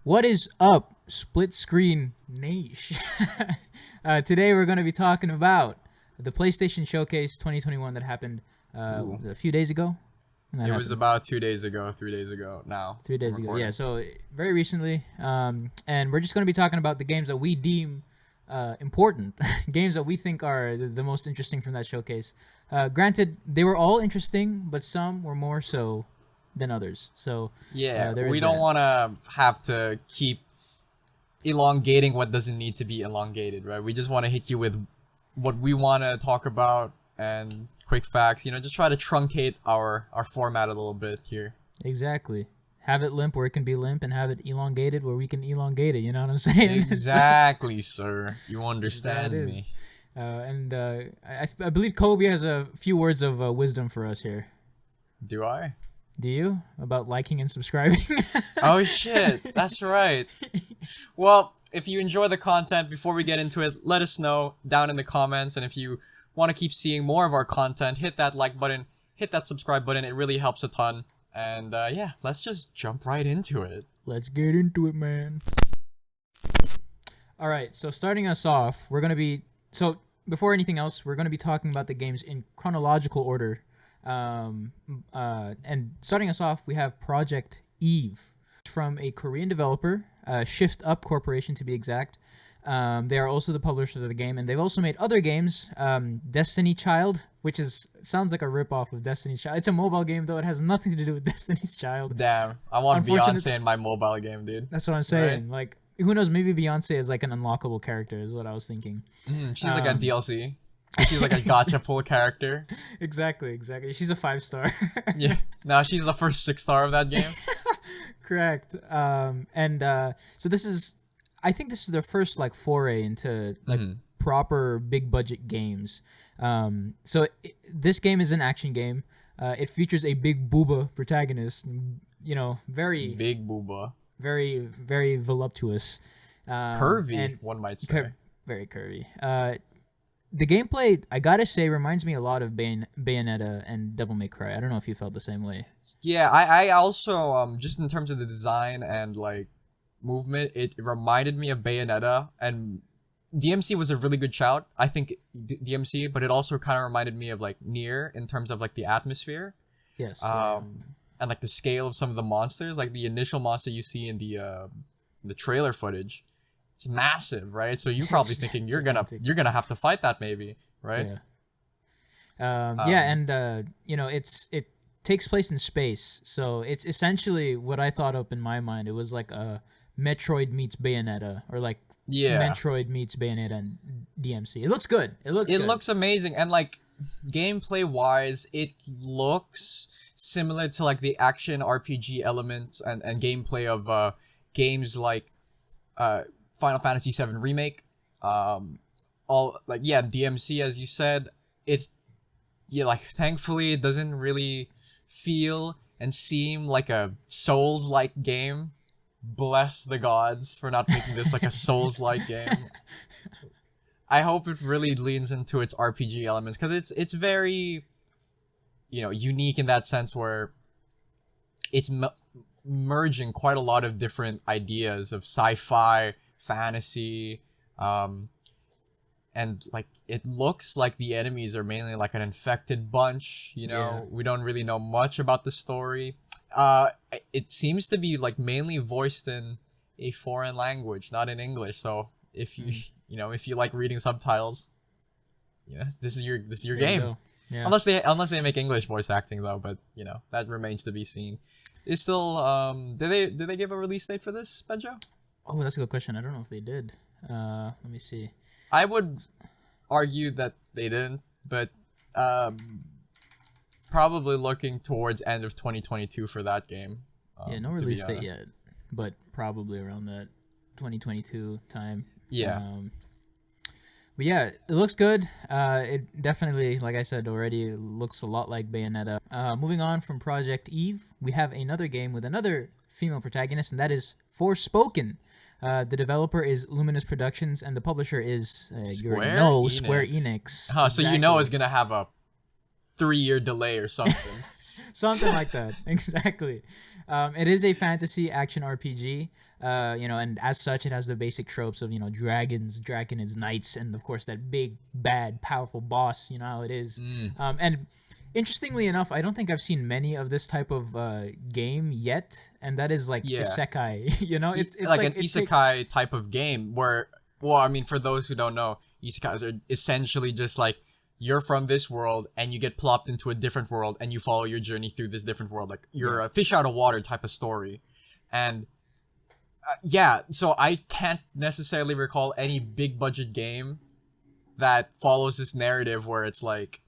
What is up, split screen Nation? Today we're going to be talking about the PlayStation Showcase 2021 that happened was it a few days ago. It was about 2 days ago, 3 days ago now. 3 days ago, yeah. So very recently, and we're just going to be talking about the games that we deem important, games that we think are the most interesting from that showcase. Granted, they were all interesting, but some were more so than others. So yeah, we don't want to have to keep elongating what doesn't need to be elongated, right? We just want to hit you with what we want to talk about and quick facts. Just try to truncate our format a little bit here. Exactly. Have it limp where it can be limp, and have it elongated where we can elongate it. You know what I'm saying? Exactly, sir. You understand me. I believe Kobe has a few words of wisdom for us here. Do I? Do you? About liking and subscribing? Oh, shit. That's right. Well, if you enjoy the content, before we get into it, let us know down in the comments. And if you want to keep seeing more of our content, hit that like button, hit that subscribe button. It really helps a ton. And yeah, let's just jump right into it. Let's get into it, man. All right, so starting us off, we're going to be... So before anything else, we're going to be talking about the games in chronological order. And starting us off, we have Project Eve from a Korean developer, Shift Up Corporation to be exact. They are also the publisher of the game, and they've also made other games. Destiny Child, which sounds like a ripoff of Destiny's Child. It's a mobile game, though. It has nothing to do with Destiny's Child. Damn, I want Beyonce in my mobile game, dude. That's what I'm saying. Right? Like, who knows? Maybe Beyonce is like an unlockable character, is what I was thinking. She's like a DLC. She's like a gacha pull character. Exactly. She's a 5-star. Yeah. No, she's the first 6-star of that game. Correct. So this is, I think this is their first like foray into like proper big budget games. This game is an action game. It features a big booba protagonist. Very big booba. Very, very voluptuous. Curvy, one might say. Very curvy. The gameplay, I gotta say, reminds me a lot of Bayonetta and Devil May Cry. I don't know if you felt the same way. Yeah, I also, just in terms of the design and, like, movement, it reminded me of Bayonetta, and DMC was a really good shout, I think, DMC, but it also kind of reminded me of, like, Nier in terms of, like, the atmosphere. Yes. And, like, the scale of some of the monsters, like, the initial monster you see in the trailer footage. It's massive, right? So you're probably thinking you're gonna have to fight that, maybe, right? Yeah. It takes place in space, so it's essentially what I thought up in my mind. It was like a Metroid meets Bayonetta, or like Metroid meets Bayonetta and DMC. It looks good. It looks amazing, and like gameplay wise, it looks similar to like the action RPG elements and gameplay of games like Final Fantasy VII Remake, DMC, as you said. Thankfully it doesn't really feel and seem like a Souls-like game. Bless the gods for not making this like a Souls-like game. I hope it really leans into its RPG elements, because it's very, unique in that sense, where it's merging quite a lot of different ideas of sci-fi, fantasy, and like it looks like the enemies are mainly like an infected bunch. We don't really know much about the story. It seems to be like mainly voiced in a foreign language, not in English. So if you if you like reading subtitles, this is your game. Yeah. Unless they make English voice acting, though, but that remains to be seen. It's still did they give a release date for this, Benjo? Oh, that's a good question. I don't know if they did. Let me see. I would argue that they didn't, but probably looking towards end of 2022 for that game. No release date yet, but probably around that 2022 time. Yeah. But yeah, it looks good. It definitely, like I said already, looks a lot like Bayonetta. Moving on from Project Eve, we have another game with another female protagonist, and that is Forspoken. The developer is Luminous Productions, and the publisher is Square Enix. Huh, so exactly. It's gonna have a 3-year delay or something. Something like that. Exactly. It is a fantasy action RPG. You know, and as such, it has the basic tropes of, you know, dragons, dragonids, knights, and of course that big, bad, powerful boss. You know how it is. And interestingly enough, I don't think I've seen many of this type of game yet, and that is like Yeah. isekai. You know, it's like an isekai type of game where, well, I mean, for those who don't know, isekais are essentially just like you're from this world and you get plopped into a different world and you follow your journey through this different world. Like you're a fish out of water type of story. And yeah, so I can't necessarily recall any big budget game that follows this narrative where it's like,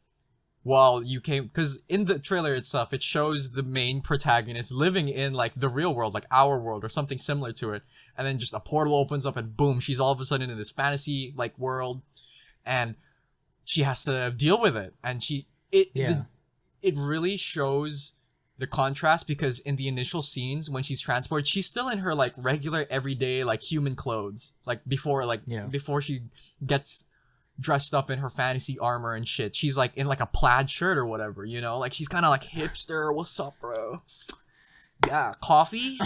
well, you came, because in the trailer itself, it shows the main protagonist living in like the real world, like our world or something similar to it. And then just a portal opens up and boom, she's all of a sudden in this fantasy like world, and she has to deal with it. And it really shows the contrast, because in the initial scenes when she's transported, she's still in her like regular everyday like human clothes, like before she gets dressed up in her fantasy armor and shit. She's like in like a plaid shirt or whatever, you know, like she's kind of like hipster. What's up, bro? Yeah, coffee.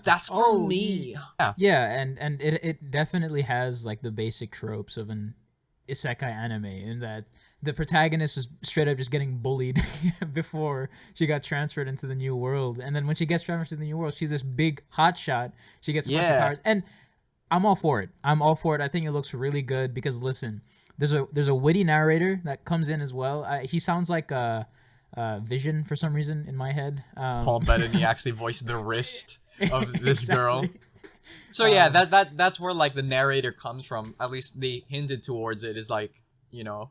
That's for me. Yeah, and it definitely has like the basic tropes of an isekai anime, in that the protagonist is straight up just getting bullied before she got transferred into the new world, and then when she gets transferred to the new world, she's this big hotshot. She gets a bunch of powers, and I'm all for it. I think it looks really good because listen, there's a witty narrator that comes in as well. He sounds like Vision for some reason in my head. Paul Bettany actually voiced the wrist of this girl. So yeah, that's where like the narrator comes from. At least they hinted towards it. Is like, you know,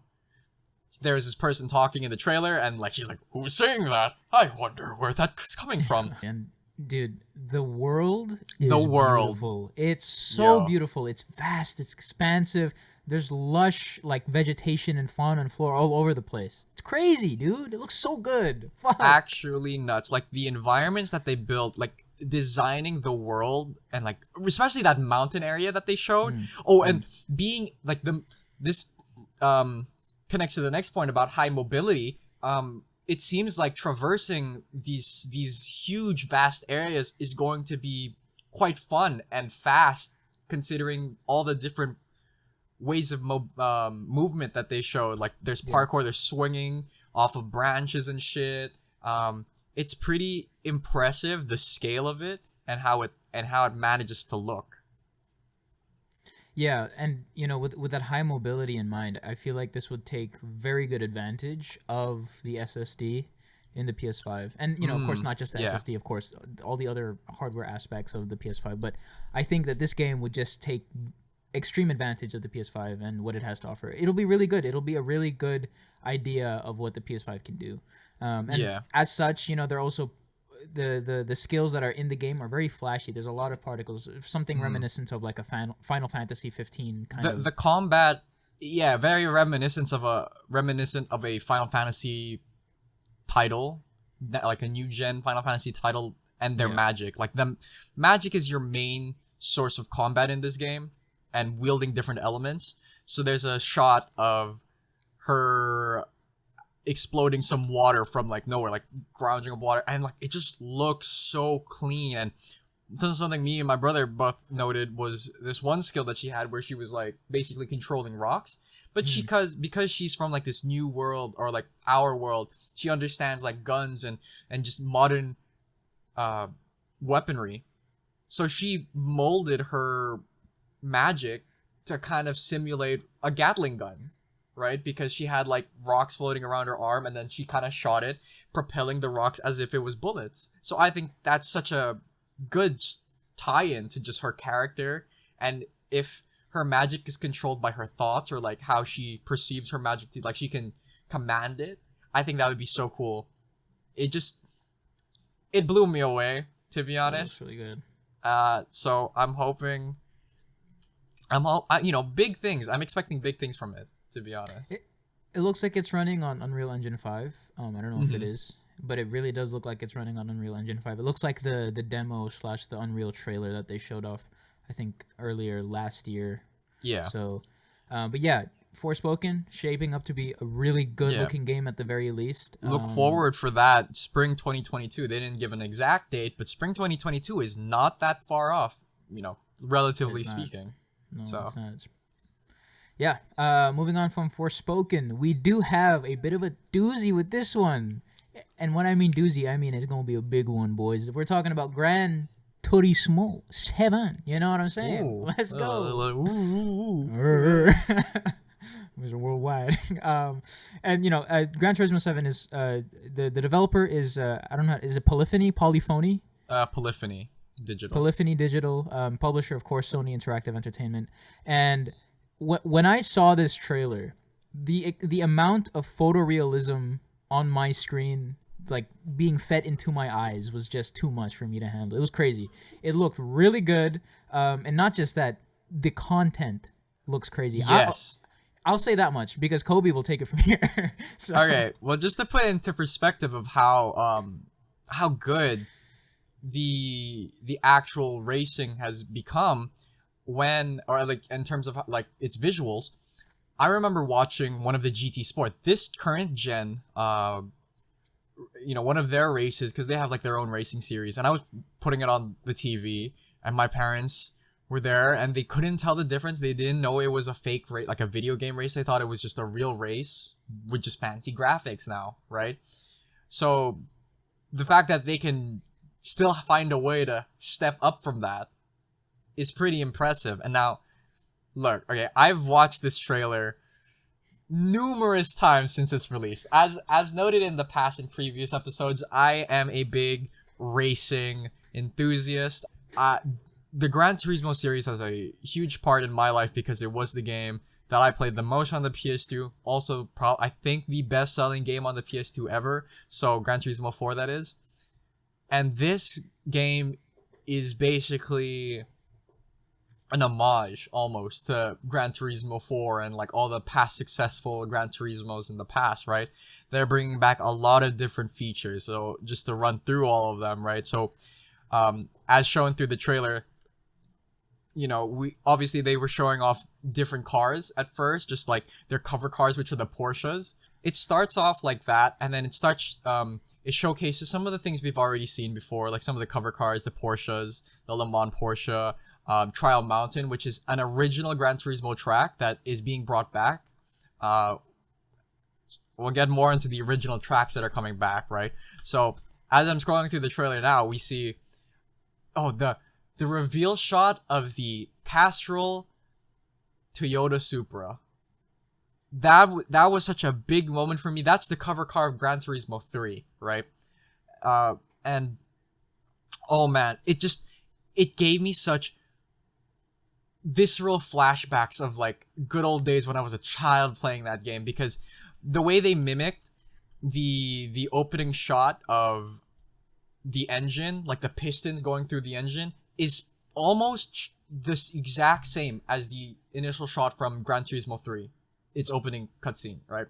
there's this person talking in the trailer, and like she's like, "Who's saying that? I wonder where that's coming from." And dude, the world is beautiful. It's so beautiful. It's vast. It's expansive. There's lush like vegetation and fauna and flora all over the place. It's crazy, dude. It looks so good. Fuck. Actually nuts. Like the environments that they built, like designing the world, and like especially that mountain area that they showed. And being like this connects to the next point about high mobility. It seems like traversing these huge vast areas is going to be quite fun and fast, considering all the different ways of movement that they showed. Like there's parkour, there's swinging off of branches and shit. It's pretty impressive, the scale of it and how it manages to look. Yeah, and you know, with that high mobility in mind, I feel like this would take very good advantage of the SSD in the PS5. And you know, of course, not just the SSD, of course, all the other hardware aspects of the PS5, but I think that this game would just take extreme advantage of the PS5 and what it has to offer. It'll be really good. It'll be a really good idea of what the PS5 can do. And as such, you know, they're also the skills that are in the game are very flashy. There's a lot of particles, something reminiscent of like a Final Fantasy 15 kind of. The combat, very reminiscent of a Final Fantasy title, like a new gen Final Fantasy title, and their magic. Like the magic is your main source of combat in this game, and wielding different elements. So there's a shot of her exploding some water from like nowhere, like grounding of water, and like it just looks so clean. And something me and my brother both noted was this one skill that she had where she was like basically controlling rocks, but because she's from like this new world, or like our world, she understands like guns and just modern weaponry. So she molded her magic to kind of simulate a Gatling gun, right? Because she had like rocks floating around her arm, and then she kind of shot it, propelling the rocks as if it was bullets. So I think that's such a good tie-in to just her character. And if her magic is controlled by her thoughts, or like how she perceives her magic to, like she can command it, I think that would be so cool. It blew me away, to be honest. That's really good. So I'm hoping, big things. I'm expecting big things from it, to be honest. It looks like it's running on Unreal Engine 5. I don't know if it is, but it really does look like it's running on Unreal Engine 5. It looks like the demo / the Unreal trailer that they showed off, I think, earlier last year. Yeah. So, but yeah, Forspoken shaping up to be a really good looking game at the very least. Look forward for that spring 2022. They didn't give an exact date, but spring 2022 is not that far off. relatively It's not. speaking. No, So it's not. Yeah. Moving on from Forspoken, we do have a bit of a doozy with this one. And when I mean doozy, I mean it's gonna be a big one, boys. We're talking about Gran Turismo 7. You know what I'm saying? ooh, Let's go. ooh. Mr. Worldwide. And Gran Turismo 7 is the developer is I don't know, is it Polyphony? Polyphony Digital. Polyphony Digital, publisher of course Sony Interactive Entertainment. And when I saw this trailer, the amount of photorealism on my screen, like being fed into my eyes, was just too much for me to handle. It was crazy. It looked really good, and not just that, the content looks crazy. Yes. I'll say that much because Kobe will take it from here. So. Okay, well, just to put it into perspective of how good the actual racing has become, or like in terms of like its visuals, I remember watching one of the GT Sport, this current gen, one of their races, because they have like their own racing series, and I was putting it on the TV, and my parents were there, and they couldn't tell the difference. They didn't know it was a fake race, like a video game race. They thought it was just a real race with just fancy graphics now, right? So the fact that they can still find a way to step up from that is pretty impressive. And now, look, okay, I've watched this trailer numerous times since it's released. As noted in the past in previous episodes, I am a big racing enthusiast. The Gran Turismo series has a huge part in my life because it was the game that I played the most on the PS2. Also, I think the best-selling game on the PS2 ever. So, Gran Turismo 4, that is. And this game is basically an homage, almost, to Gran Turismo 4 and, like, all the past successful Gran Turismos in the past, right? They're bringing back a lot of different features. So, just to run through all of them, right? So, as shown through the trailer, they were showing off different cars at first, just like their cover cars, which are the Porsches. It starts off like that, and then it showcases some of the things we've already seen before, like some of the cover cars, the Porsches, the Le Mans Porsche, Trial Mountain, which is an original Gran Turismo track that is being brought back. We'll get more into the original tracks that are coming back, right? So, as I'm scrolling through the trailer now, we see, the reveal shot of the Castrol Toyota Supra. That was such a big moment for me. That's the cover car of Gran Turismo 3, right? And oh man, it gave me such visceral flashbacks of like good old days when I was a child playing that game, because the way they mimicked the opening shot of the engine, like the pistons going through the engine, is almost the exact same as the initial shot from Gran Turismo 3, its opening cutscene, right?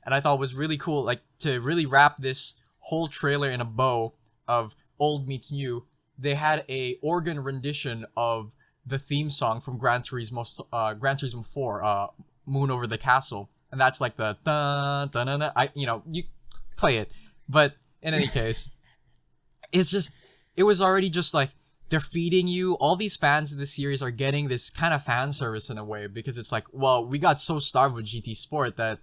And I thought it was really cool, like, to really wrap this whole trailer in a bow of old meets new. They had a organ rendition of the theme song from Gran Turismo 4, Moon Over the Castle, and that's like the dun dun dun. You play it, but in any case, it was already just like, they're feeding you. All these fans of the series are getting this kind of fan service in a way, because it's like, well, we got so starved with GT Sport that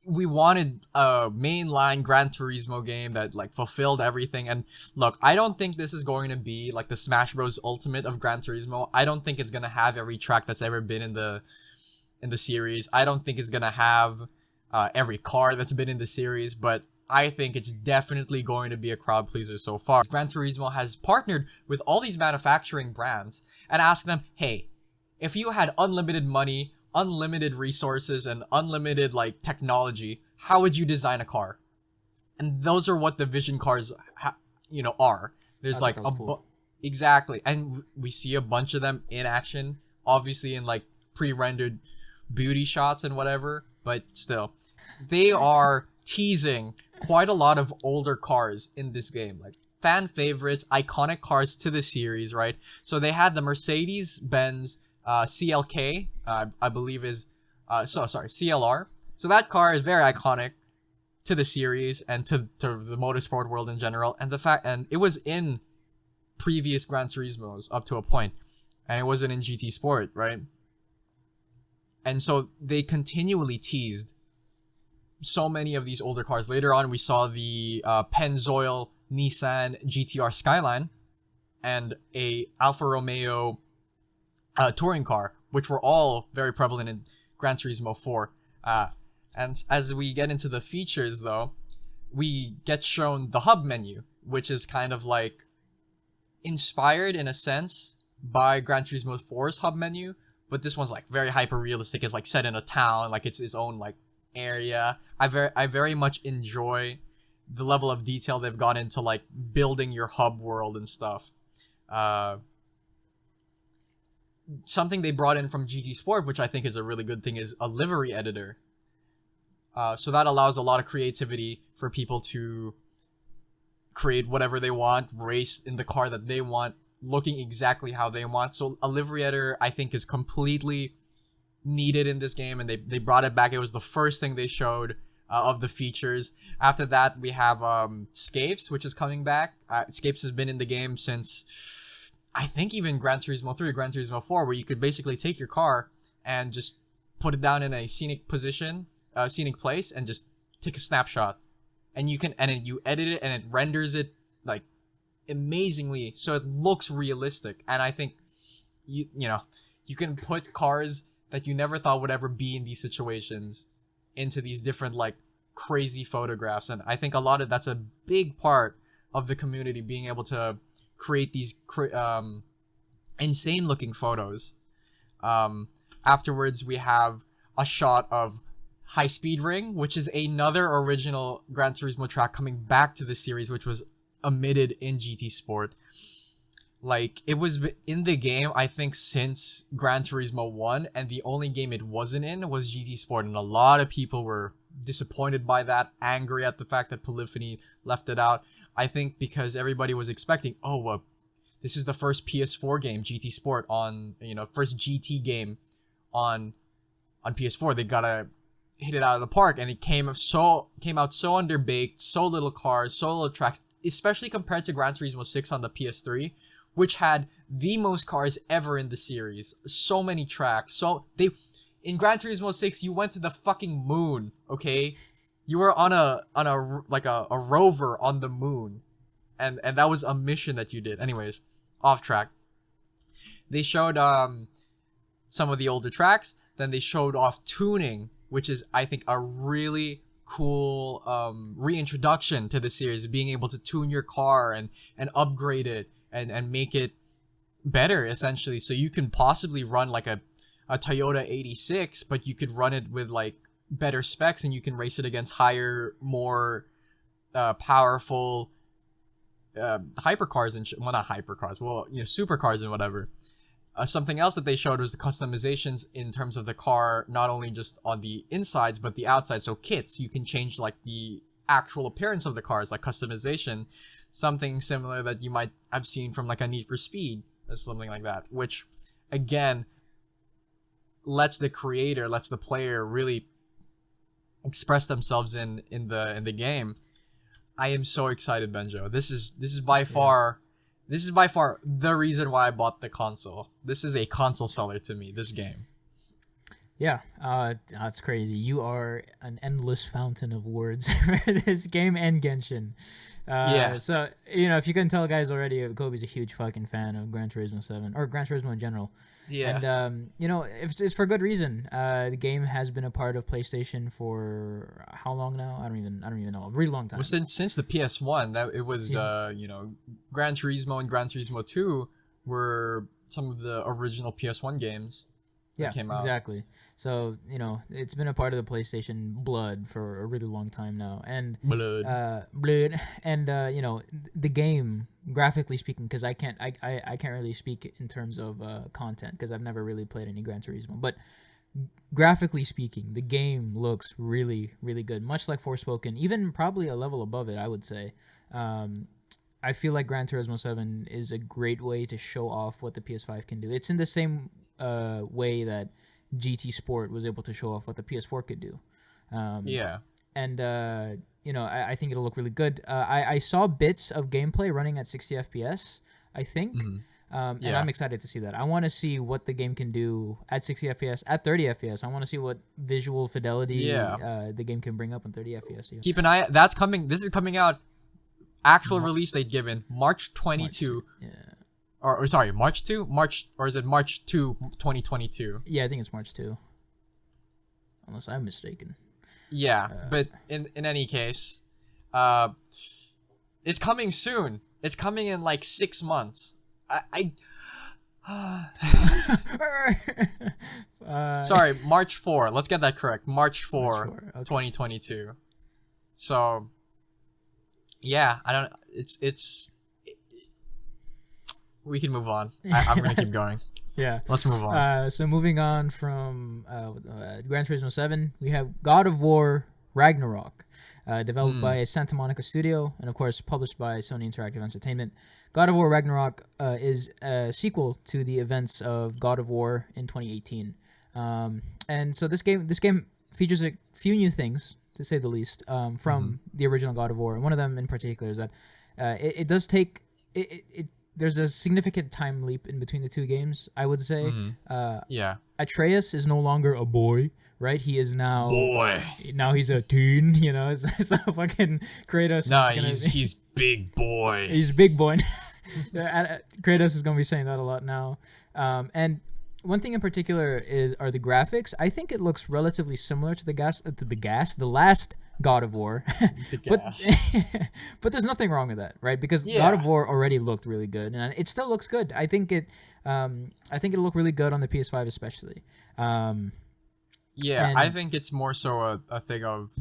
we wanted a mainline Gran Turismo game that like fulfilled everything. And look, I don't think this is going to be like the Smash Bros. Ultimate of Gran Turismo. I don't think it's gonna have every track that's ever been in the series. I don't think it's gonna have every car that's been in the series, but I think it's definitely going to be a crowd pleaser so far. Gran Turismo has partnered with all these manufacturing brands and asked them, hey, if you had unlimited money, unlimited resources, and unlimited like technology, how would you design a car? And those are what the Vision cars, are. There's like cool. Exactly, and we see a bunch of them in action, obviously in like pre-rendered beauty shots and whatever, but still, they are teasing quite a lot of older cars in this game, like fan favorites, iconic cars to the series, right? So they had the Mercedes-Benz CLK, I believe is, CLR. So that car is very iconic to the series and to the motorsport world in general. And it was in previous Gran Turismos up to a point, and it wasn't in GT Sport, right? And so they continually teased so many of these older cars. Later on, we saw the Pennzoil Nissan GTR Skyline and a Alfa Romeo touring car, which were all very prevalent in Gran Turismo 4. And as we get into the features, though, we get shown the hub menu, which is kind of like inspired in a sense by Gran Turismo 4's hub menu, but this one's like very hyper realistic. It's like set in a town, like it's its own like area. I very much enjoy the level of detail they've gone into like building your hub world and stuff. Something they brought in from GT Sport, which I think is a really good thing, is a livery editor. So that allows a lot of creativity for people to create whatever they want, race in the car that they want, looking exactly how they want. So a livery editor, I think, is completely needed in this game, and they brought it back. It was the first thing they showed of the features. After that, we have Scapes, which is coming back. Scapes has been in the game since, I think, even Gran Turismo 3 or Gran Turismo 4, where you could basically take your car and just put it down in a scenic position, scenic place, and just take a snapshot. And you edit it, and it renders it like amazingly, so it looks realistic. And I think you can put cars that you never thought would ever be in these situations into these different like crazy photographs. And I think that's a big part of the community, being able to create these insane looking photos. Afterwards, we have a shot of High Speed Ring, which is another original Gran Turismo track coming back to the series, which was omitted in GT Sport. Like, it was in the game, I think, since Gran Turismo 1, and the only game it wasn't in was GT Sport, and a lot of people were disappointed by that, angry at the fact that Polyphony left it out. I think because everybody was expecting, this is the first PS4 game, GT Sport, first GT game on PS4. They gotta hit it out of the park, and it came out so underbaked, so little cars, so little tracks, especially compared to Gran Turismo 6 on the PS3, which had the most cars ever in the series. So many tracks. In Gran Turismo 6, you went to the fucking moon, okay? You were on a rover on the moon. And that was a mission that you did. Anyways, off track. They showed some of the older tracks, then they showed off tuning, which is, I think, a really cool reintroduction to the series, being able to tune your car and upgrade it and make it better, essentially. So you can possibly run like a Toyota 86, but you could run it with like better specs, and you can race it against higher, more powerful hypercars and not hypercars, supercars and whatever. Something else that they showed was the customizations in terms of the car, not only just on the insides but the outside. So kits, you can change like the actual appearance of the cars, like customization, something similar that you might have seen from like a Need for Speed or something like that, which again lets the player really express themselves in the game. I am so excited, Benjo. This is by far the reason why I bought the console. This is a console seller to me, this game. Yeah, that's crazy. You are an endless fountain of words for this game and Genshin. So, if you couldn't tell, guys, already, Kobe's a huge fucking fan of Gran Turismo 7, or Gran Turismo in general. Yeah. And, it's for good reason. The game has been a part of PlayStation for how long now? I don't even know. A really long time. Well, since the PS1, that it was, Gran Turismo and Gran Turismo 2 were some of the original PS1 games. Yeah, came out. Exactly. So, it's been a part of the PlayStation blood for a really long time now. And blood. And the game, graphically speaking, because I can't really speak in terms of content, because I've never really played any Gran Turismo, but graphically speaking, the game looks really, really good, much like Forspoken, even probably a level above it, I would say. I feel like Gran Turismo 7 is a great way to show off what the PS5 can do. It's in the same way that GT Sport was able to show off what the PS4 could do. And I think it'll look really good. I saw bits of gameplay running at 60 FPS. I think. Mhm. And Yeah. I'm excited to see that. I want to see what the game can do at 60 FPS, at 30 FPS. I want to see what visual fidelity Yeah. the game can bring up on 30 FPS. Even. Keep an eye. That's coming. This is coming out. Actual release date given March March 22. 2. Yeah. Or sorry, March 2? March, or is it March 2, 2022? Yeah, I think it's March 2. Unless I'm mistaken. Yeah, but in any case, it's coming soon. It's coming in like 6 months. Sorry, March 4. Let's get that correct. March 4, Okay. 2022. So, yeah, I don't. We can move on. I'm gonna keep going. Yeah. Let's move on. So moving on from Gran Turismo 7, we have God of War Ragnarok, developed by Santa Monica Studio and of course published by Sony Interactive Entertainment. God of War Ragnarok is a sequel to the events of God of War in 2018, and so this game features a few new things, to say the least, from the original God of War. And one of them in particular is that it does take it. There's a significant time leap in between the two games, I would say. Yeah. Atreus is no longer a boy, right? He is now Boy. Now he's a teen, you know. So fucking Kratos. Nah, is he's big boy. he's big boy. Kratos is gonna be saying that a lot now. And one thing in particular are the graphics. I think it looks relatively similar to the last God of War, but there's nothing wrong with that, right? Because God of War already looked really good, and it still looks good. I think it'll look really good on the PS5 especially. Yeah, I think it's more so a thing of,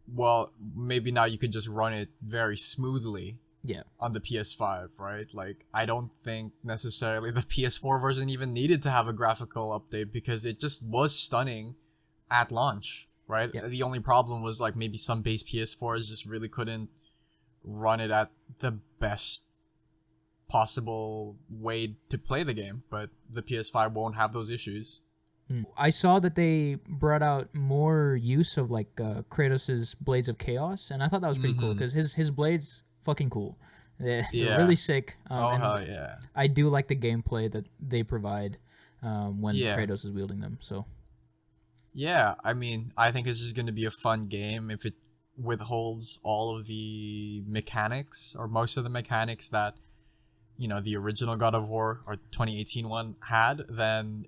well, maybe now you could just run it very smoothly. Yeah. On the PS5, right? Like, I don't think necessarily the PS4 version even needed to have a graphical update because it just was stunning at launch, right? Yep. The only problem was like maybe some base PS4s just really couldn't run it at the best possible way to play the game, but the PS5 won't have those issues. I saw that they brought out more use of like Kratos's Blades of Chaos, and I thought that was pretty cool because his blades fucking cool. They're really sick. Hell yeah! I do like the gameplay that they provide when Kratos is wielding them. So yeah, I mean, I think it's just going to be a fun game if it withholds all of the mechanics or most of the mechanics that, you know, the original God of War or 2018 one had. Then,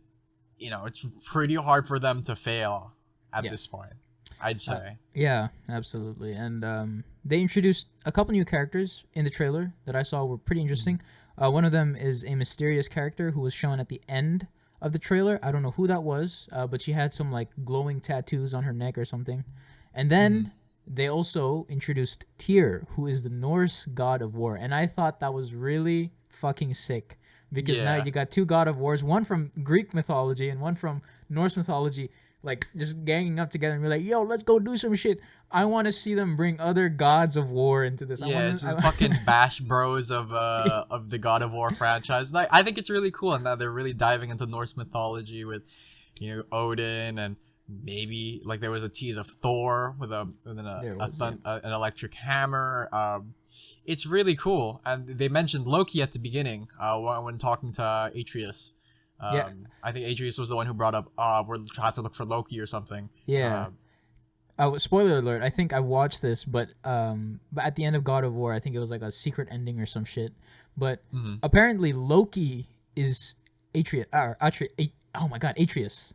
you know, it's pretty hard for them to fail at this point, I'd say. Yeah, absolutely. And they introduced a couple new characters in the trailer that I saw were pretty interesting. One of them is a mysterious character who was shown at the end of the trailer. I don't know who that was, but she had some like glowing tattoos on her neck or something. And then they also introduced Tyr, who is the Norse god of war. And I thought that was really fucking sick because now you got two God of Wars, one from Greek mythology and one from Norse mythology, like just ganging up together and be like, yo, let's go do some shit. I want to see them bring other gods of war into this. It's the fucking Bash Bros of the God of War franchise. Like, I think it's really cool, and that they're really diving into Norse mythology with, you know, Odin, and maybe like there was a tease of Thor with an electric hammer. It's really cool, and they mentioned Loki at the beginning when talking to Atreus. I think Atreus was the one who brought up, we'll have to look for Loki or something. Spoiler alert, I think I watched this, but at the end of God of War, I think it was like a secret ending or some shit. But apparently Loki is Atreus. Oh my god, Atreus.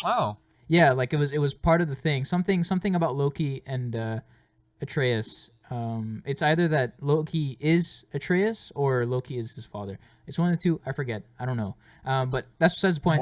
Oh. Yeah, like it was part of the thing. Something about Loki and Atreus. It's either that Loki is Atreus or Loki is his father. It's one of the two. I forget. I don't know. But that's besides the point.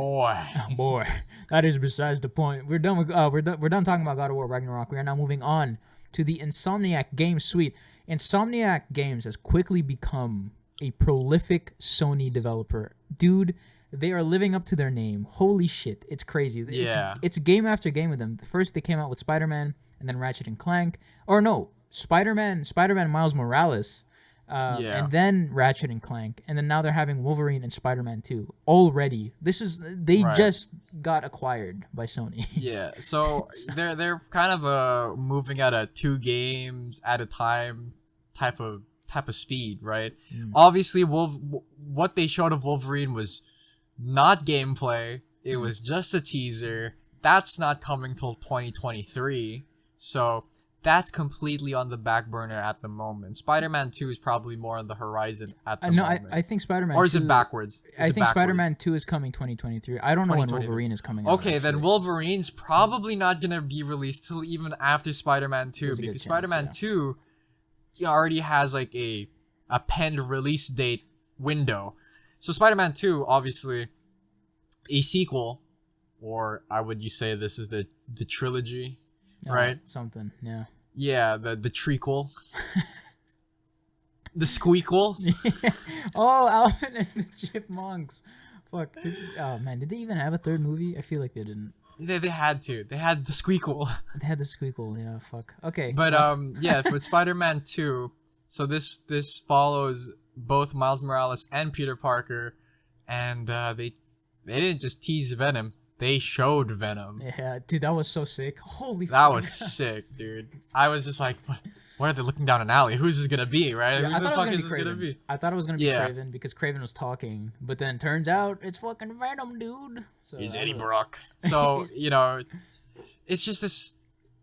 Boy, that is besides the point. We're done with we're done talking about God of War Ragnarok. We are now moving on to the Insomniac game suite. Insomniac Games has quickly become a prolific Sony developer. Dude, they are living up to their name. Holy shit, it's crazy. It's game after game with them. First they came out with Spider-Man and then Ratchet and Clank. Or no, Spider-Man Miles Morales. And then Ratchet and Clank, and then now they're having Wolverine and Spider-Man 2 already. They just got acquired by Sony. So they're kind of moving at a 2 games at a time type of type of speed, right? Obviously, what they showed of Wolverine was not gameplay. It was just a teaser. That's not coming till 2023. So that's completely on the back burner at the moment. Spider-Man 2 is probably more on the horizon at the moment. I think Spider-Man 2... Or is it backwards? I think Spider-Man 2 is coming 2023. I don't know when Wolverine is coming out. Okay, then Wolverine's probably not going to be released till even after Spider-Man 2. Because Spider-Man 2 already has like a penned release date window. So Spider-Man 2, obviously, a sequel, or you say this is the trilogy, right? Something, yeah. Yeah, the trequel. The squeakquel. Oh, Alvin and the Chipmunks. Fuck. Oh man, did they even have a third movie? I feel like they didn't. They had to. They had the squeakquel. They had the squeakquel. Yeah, fuck. Okay. But yeah, for Spider-Man 2, so this follows both Miles Morales and Peter Parker, and they didn't just tease Venom. They showed Venom. Yeah, dude, that was so sick. Holy that fuck. was sick, dude. I was just like, what are they looking down an alley? Who's this gonna be, right? Yeah, Who the fuck is this gonna be? I thought it was gonna be Kraven because Kraven was talking, but then turns out it's fucking Venom, dude. So he's Eddie Brock. So, it's just this...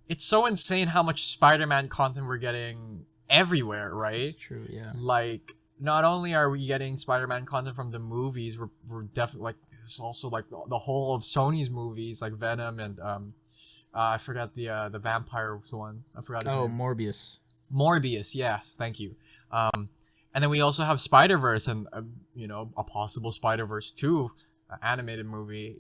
It's so insane how much Spider-Man content we're getting everywhere, right? True, yeah. Like, not only are we getting Spider-Man content from the movies, we're definitely, like, there's also, like, the whole of Sony's movies, like Venom and, I forgot the vampire one. I forgot his name. Morbius. Morbius, yes, thank you. And then we also have Spider-Verse and, a possible Spider-Verse 2 animated movie,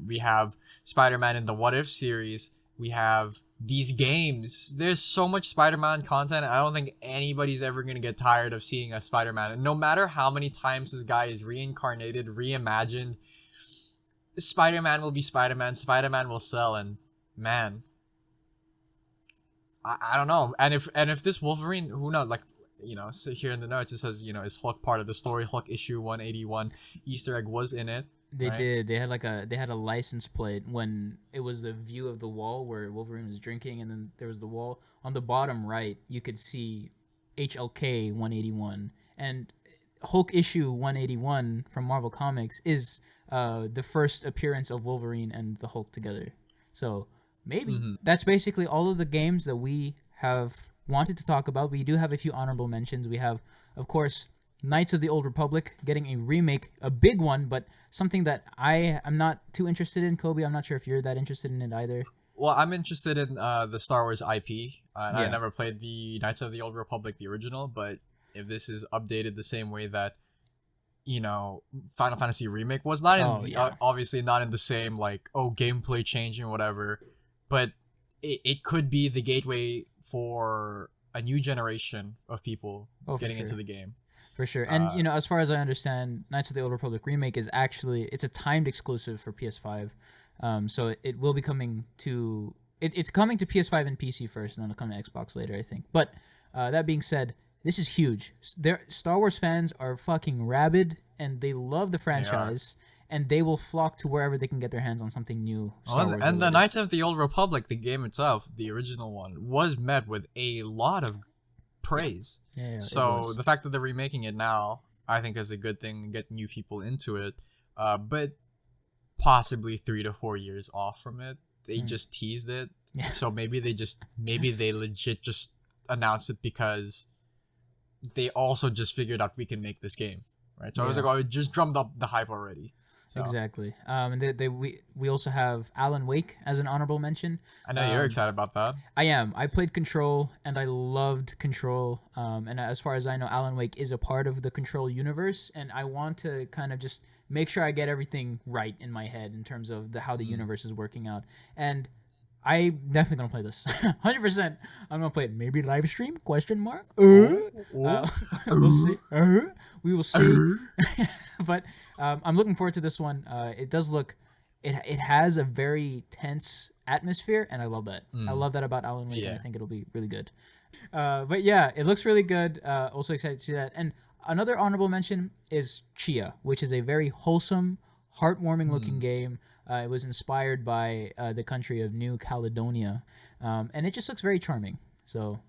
we have Spider-Man in the What If series. We have these games. There's so much Spider-Man content. I don't think anybody's ever going to get tired of seeing a Spider-Man. And no matter how many times this guy is reincarnated, reimagined, Spider-Man will be Spider-Man. Spider-Man will sell. And man, I don't know. And if this Wolverine, who knows, like, so here in the notes, it says, is Hulk part of the story? Hulk issue 181 Easter egg was in it. They did. They had a license plate when it was the view of the wall where Wolverine was drinking, and then there was the wall on the bottom right. You could see HLK 181, and Hulk issue 181 from Marvel Comics is the first appearance of Wolverine and the Hulk together. So maybe that's basically all of the games that we have wanted to talk about. We do have a few honorable mentions. We have, of course, Knights of the Old Republic getting a remake, a big one, but something that I am not too interested in. Kobe, I'm not sure if you're that interested in it either. Well, I'm interested in the Star Wars IP. I never played the Knights of the Old Republic, the original, but if this is updated the same way that, Final Fantasy Remake was, not in obviously not in the same, like, gameplay changing or whatever, but it could be the gateway for a new generation of people getting into the game. For sure. And, as far as I understand, Knights of the Old Republic Remake is actually, it's a timed exclusive for PS5. So it will be coming to, it's coming to PS5 and PC first, and then it'll come to Xbox later, I think. But that being said, this is huge. Star Wars fans are fucking rabid, and they love the franchise, and they will flock to wherever they can get their hands on something new. And the Knights of the Old Republic, the game itself, the original one, was met with a lot of praise. So the fact that they're remaking it now, I think is a good thing and get new people into it. But possibly 3 to 4 years off from it. They just teased it. So maybe they legit just announced it because they also just figured out we can make this game. Right? So I was like, it just drummed up the hype already. So. Exactly. And we also have Alan Wake as an honorable mention. I know you're excited about that. I am. I played Control, and I loved Control. And as far as I know, Alan Wake is a part of the Control universe, and I want to kind of just make sure I get everything right in my head in terms of how the universe is working out. And I'm definitely going to play this. 100%. I'm going to play it. Maybe live stream? Question mark? We'll see. We will see. But I'm looking forward to this one. It does look... It has a very tense atmosphere, and I love that. I love that about Alan Wake, and I think it'll be really good. But yeah, it looks really good. Also excited to see that. And another honorable mention is Chia, which is a very wholesome, heartwarming looking game. It was inspired by the country of New Caledonia, and it just looks very charming. So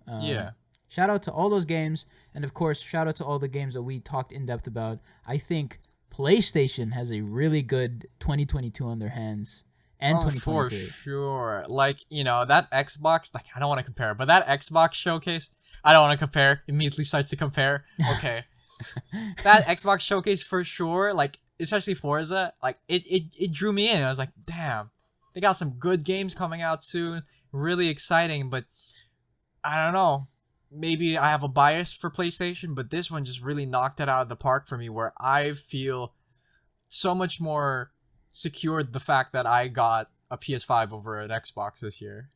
shout out to all those games, and of course, shout out to all the games that we talked in depth about. I think PlayStation has a really good 2022 on their hands, and Oh, for 2023. sure. Like, that Xbox, like, I don't want to compare, but that Xbox showcase, I don't want to compare. Immediately starts to compare. Okay. That Xbox showcase for sure, like, especially Forza, like, it drew me in. I was like, damn, they got some good games coming out soon. Really exciting, but I don't know. Maybe I have a bias for PlayStation, but this one just really knocked it out of the park for me, where I feel so much more secured the fact that I got a PS5 over an Xbox this year.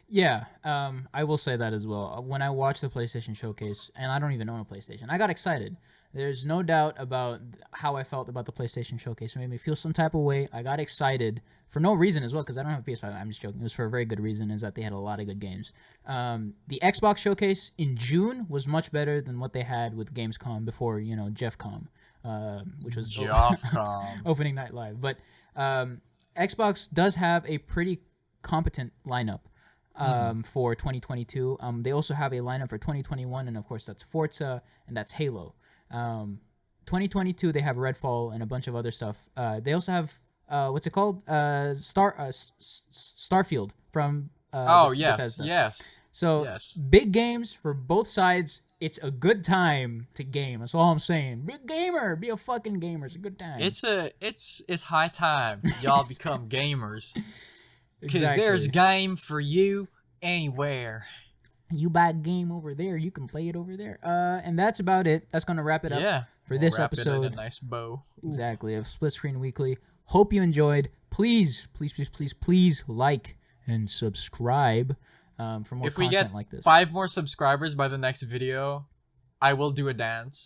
Yeah, I will say that as well. When I watched the PlayStation showcase, and I don't even own a PlayStation, I got excited. There's no doubt about how I felt about the PlayStation showcase. It made me feel some type of way. I got excited for no reason as well, because I don't have a PS5. I'm just joking. It was for a very good reason, is that they had a lot of good games. The Xbox showcase in June was much better than what they had with Gamescom before, JeffCom, which was Joffcom. opening night live. But Xbox does have a pretty competent lineup for 2022. They also have a lineup for 2021, and of course that's Forza and that's Halo. 2022 they have Redfall and a bunch of other stuff. They also have what's it called? Starfield from Oh, yes, Bethesda. yes. So Yes. big games for both sides. It's a good time to game. That's all I'm saying. Be a gamer. Be a fucking gamer. It's a good time. It's high time y'all become gamers. Because Exactly. there's game for you anywhere. You buy a game over there, you can play it over there. And that's about it. That's gonna wrap it up Yeah. for this Wrap it in episode. a nice bow. Exactly, of Split Screen Weekly. Hope you enjoyed. Please like and subscribe for more If we content get like this. 5 more subscribers by the next video, I will do a dance.